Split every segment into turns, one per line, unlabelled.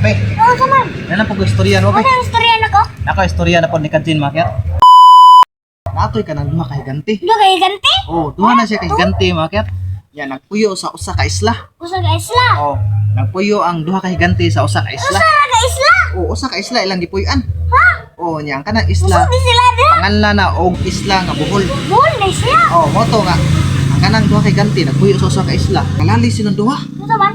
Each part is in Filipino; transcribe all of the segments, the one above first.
Pe,
Oo, saman.
yan ang pag-istorya no,
Ano
pe.
yung istorya na ko?
Nako, istorya na po ni Kadjin Makyat. Natoy ka ng duha ka higanti.
Doon kayo ganti?
Oh, duha na siya ka higanti, Makyat. Yan, nagpuyo sa usa ka isla.
Usa ka isla.
Oh, nagpuyo ang duha ka higanti sa usa ka isla.
Usa ka isla?
Oh, usa ka isla ilang gipuy-an.
Ha?
Oh, nya ang kanang
Usa
isla.
di sila diha?
Panganlan na og isla nga Bohol.
Buhol na isla.
Oh, moto nga. Ang kanang duha ka higanti nagpuyo sa usa ka isla. Kalali silang duha.
Ano saman?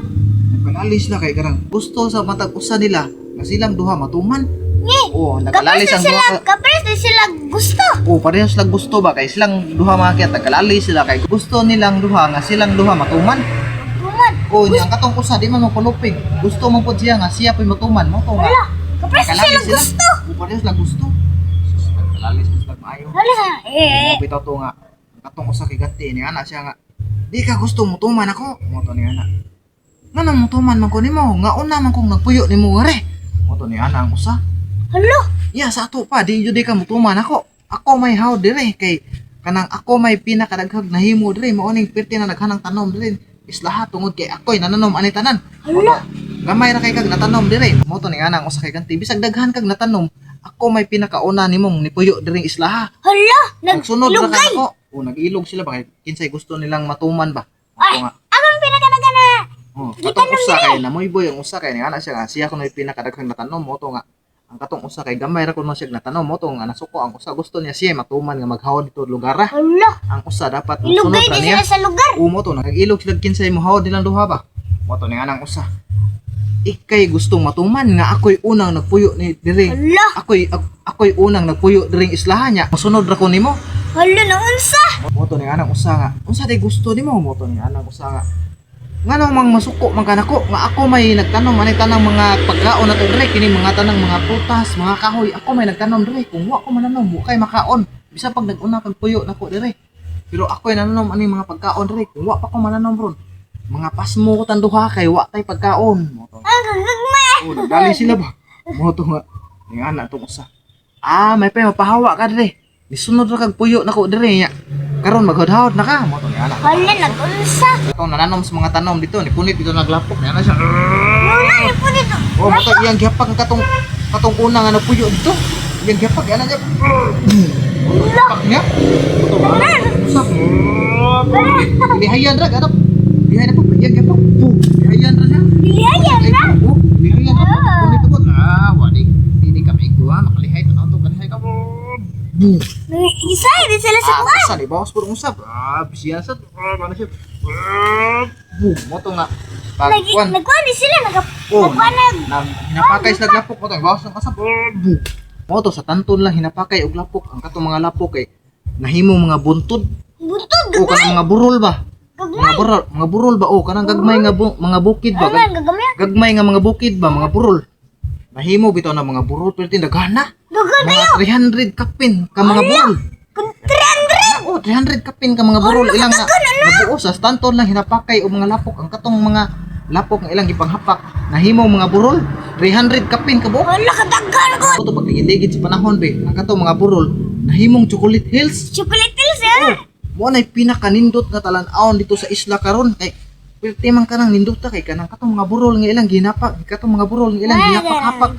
Nagkalali sila kay karang gusto sa matag usa nila nga silang duha matuman.
Ngi.
Oh, nagkalali
Kapres
sang
na sila,
duha ka.
kapres na sila gusto.
Oh, parehas sila gusto ba kay silang duha makyat nagkalali sila kay gusto nilang duha nga silang duha matuman.
Tuman.
Oh, nya ang katong usa di man mo palupig. Gusto man pud siya nga siya po'y matuman mo to nga.
Wala. Kapres na
Nagkalali
sila
sila.
gusto.
Oh, parehas sila gusto. Sus, nagkalali sila maayo.
Wala. Eh.
Bitaw to nga. Ang katong usa kay gati ni ana siya nga. Di ka gusto mutuman ako. Mo to ni ana. Nga nang mutuman man ko nimo, nga una man kong nagpuyo nimo ngare. Mo to ni ana ang usa.
Hala.
Ya sa ato pa di jud ka mutuman ako. Ako may haw dire kay kanang ako may pinakadaghag nahimo dire mao ning perti na naghanang tanom dire. Islaha tungod kay ako'y nananom ani tanan.
Hala.
Gamay ra kay kag natanom dire. Mo to ni ana ang usa kay ganti bisag daghan kag natanom. Ako may pinakauna nimong nipuyo dire islaha.
Hala.
Nagsunod ra
Nag-ilugay.
ka ako. O nag-ilog sila ba kay kinsay gusto nilang matuman ba?
Ay,
Ako nga.
akong pinakanagana.
Oh, katong usa kay namoy boy ang usa kay ni ana siya nga siya kuno pinakadaghang natanom mo to nga ang katong usa kay gamay ra kuno siya natanom mo to nga nasuko ang usa gusto niya siya matuman nga maghawod dito lugar ra.
Hala.
Ang usa dapat sunod
Ilugay
ra
din
niya.
sila sa lugar.
Umo to nag-ilog sila kinsay mo hawod nilang duha ba. Mo to ni anang usa. Ikay gustong matuman nga ako'y unang nagpuyo ni dire.
Hala.
Ako'y unang nagpuyo diring islahan niya. Masunod ra ko nimo.
Hala na unsa.
Mo to ni anang usa nga. Unsa day gusto nimo mo to ni anang usa nga. Ngano mang masuko man kanako nga ako may nagtanom ani tanang mga pagkaon nato dire kini mga tanang mga prutas, mga kahoy. Ako may nagtanom dire kung wa ko mananom wa kay makaon. Bisa pag nag-una kag puyo nako dire. Pero ako ay nananom ani mga pagkaon dire kung wa pa ko mananom ron. Mga pasmo ko tanduha kay wa tay pagkaon. Mo to.
Ang gagmay.
Oh, nagdali sila ba? Mo to nga. Ning ana tong usa. Ah, may pa mapahawa ka dire. Nisunod ra kag puyo nako dire nya. Karon maghadhawd na ka. Mo to ni ana.
Hala nag-unsa.
Ito nananom sa mga tanom dito, ni punit dito naglapok, na siya.
Wala ni po dito.
Oh, mata iyang gihapag ang katong una nga napuyo dito. Iyang gihapag ana niya. Pak niya. Ito ba? Usap. Lihayan ra kadap. Lihayan po, iyang gihapag. Lihayan ra siya.
Lihayan na.
Oh, lihayan ra. Punit ko. Ah, wali. Dili ka maigwa, makalihay to kalihay ka.
Isa din sila sa kuwan.
Asa ni bawas puro usap. Ah, bisiya sa. Ano siya? Mo to nga. Pagkuan.
Nagkuhan din sila.
Oh,
Nagkuhan
hinapakay sa naglapok mo to, bawas ng kasap. Mo to sa tanton lang hinapakay og lapok. Ang katong mga lapok kay nahimo mga buntod
buntod.
o kanang mga burol ba?
Gagmay.
Mga burol ba o kanang gagmay nga mga bukid ba?
Ano gagamay?
Gagmay nga mga bukid ba, mga burol. Nahimo bitaw na mga burol pero tindaghana.
Dagan na
Mga 300 kapin ka mga burol.
Kung 300.
Oh, 300 kapin ka mga burol ilang nga nabuo sa tanton lang hinapakay og mga lapok. Ang katong mga lapok nga ilang gipanghapak nahimo mga burol 300 kapin ka buok.
Wala kadagan ko.
Ito pag ligid sa panahon be, ang katong mga burol nahimong chocolate hills.
Chocolate hills eh.
Mo na pinakanindot nga talan-awon dito sa isla karon kay perti man kanang nindota kay kanang katong mga burol nga ilang ginapak, katong mga burol nga ilang ginapak-hapak.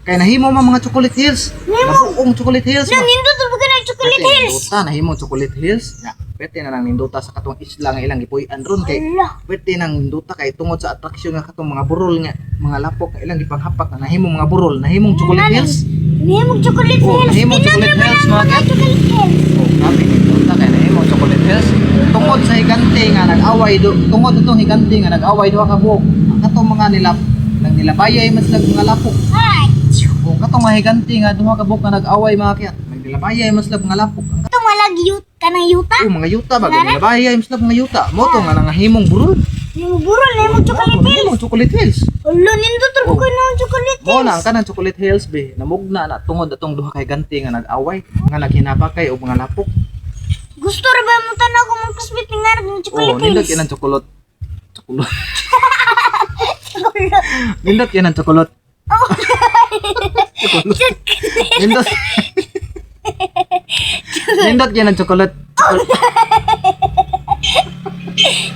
Kay nahimo man mga chocolate hills. Nabuong chocolate hills.
Nang nindot ba ka ng chocolate hills?
Nindota nahimong chocolate hills. Ya, perti na nang nindota sa katong isla nga ilang gipuy-an ron kay
Hala.
perti nang nindota kay tungod sa attraction nga katong mga burol nga mga lapok nga ilang gipanghapak na nahimong mga burol, nahimong chocolate hills.
Nahimong chocolate
Oh,
hills.
nahimong chocolate hills mga kay.
Chocolate hills.
Oh, grabe nindota kay nahimong chocolate hills. Tungod sa higante nga nag-away tungod itong higante nga nag-away duha ka buok. Ang katong mga nang nilabayay man sila mga lapok.
Ay.
Kung katong mga higante nga duha ka buok nga nag-away mga kaya, nang nilabayay man sila mga lapok. Ang
Ito walang kanang yuta.
mga yuta ba nilabayay man sila mga yuta. Mo to nga nangahimong burol.
Yung burol na yung chocolate hills.
Nahimong chocolate hills.
Hala, nindot ba ka ng chocolate
Mo na
hills?
ang kanang chocolate hills be, namugna na tungod atong duha ka higante nga nag-away, nga naghinapakay og mga lapok.
Gusto ra ba mo tanaw ko mong kasbit nga ng
Oh,
chocolate
nindot
hills?
yan ang chocolate. Nindot yan ang chocolate. Nindot. Nindot yan ang chocolate.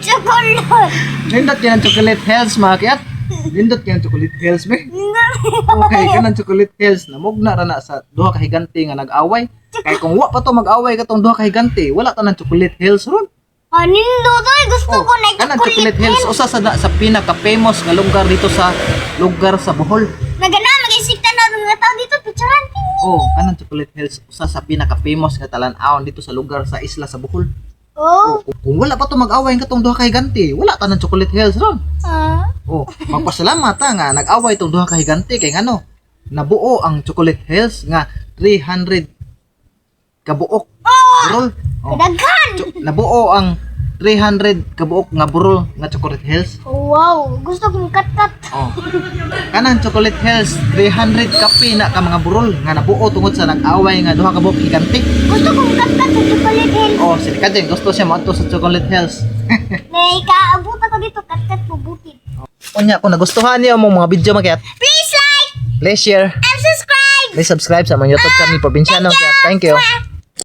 Chocolate.
Nindot yan ang chocolate hills mga kiyat. Nindot yan ang chocolate hills be.
Nga
Okay, kanang Chocolate Hills namugna ra na sa duha ka higante nga nag-away. Kay kung wa pa to mag-away katong duha ka higante, wala ta ng Chocolate Hills ron.
Nindo to, gusto ko na
Kanang Chocolate Hills usa sa pinaka-famous nga lugar dito sa Bohol.
Nagana, mag-isikta na rin nga tao dito, picturean.
Kanang Chocolate Hills usa sa pinaka-famous nga talan-awon dito sa lugar sa isla sa Bohol.
Oh.
Kung wala pa to mag-away katong duha ka higante, wala ta ng Chocolate Hills ron. Magpasalamat ta nga nag-away itong duha ka higante kay ngano nabuo ang Chocolate Hills nga 300 kabuok burol.
Kadaghan.
Nabuo ang 300 kabuok nga burol nga Chocolate Hills.
Wow, gusto kong kat-kat.
Kanang Chocolate Hills 300 kapi na ka mga burol nga nabuo tungod sa nag-away nga duha ka buok higante.
Gusto kong kat-kat sa Chocolate Hills.
Sila ka din gusto siya moadto sa Chocolate Hills.
May kaabot ako dito, kat-kat po bukid.
Unya kung nagustuhan niyo ang mga video makiat,
Please like
please share,
and subscribe.
please subscribe sa mga YouTube channel Probinsyano. Thank you.
Mwah.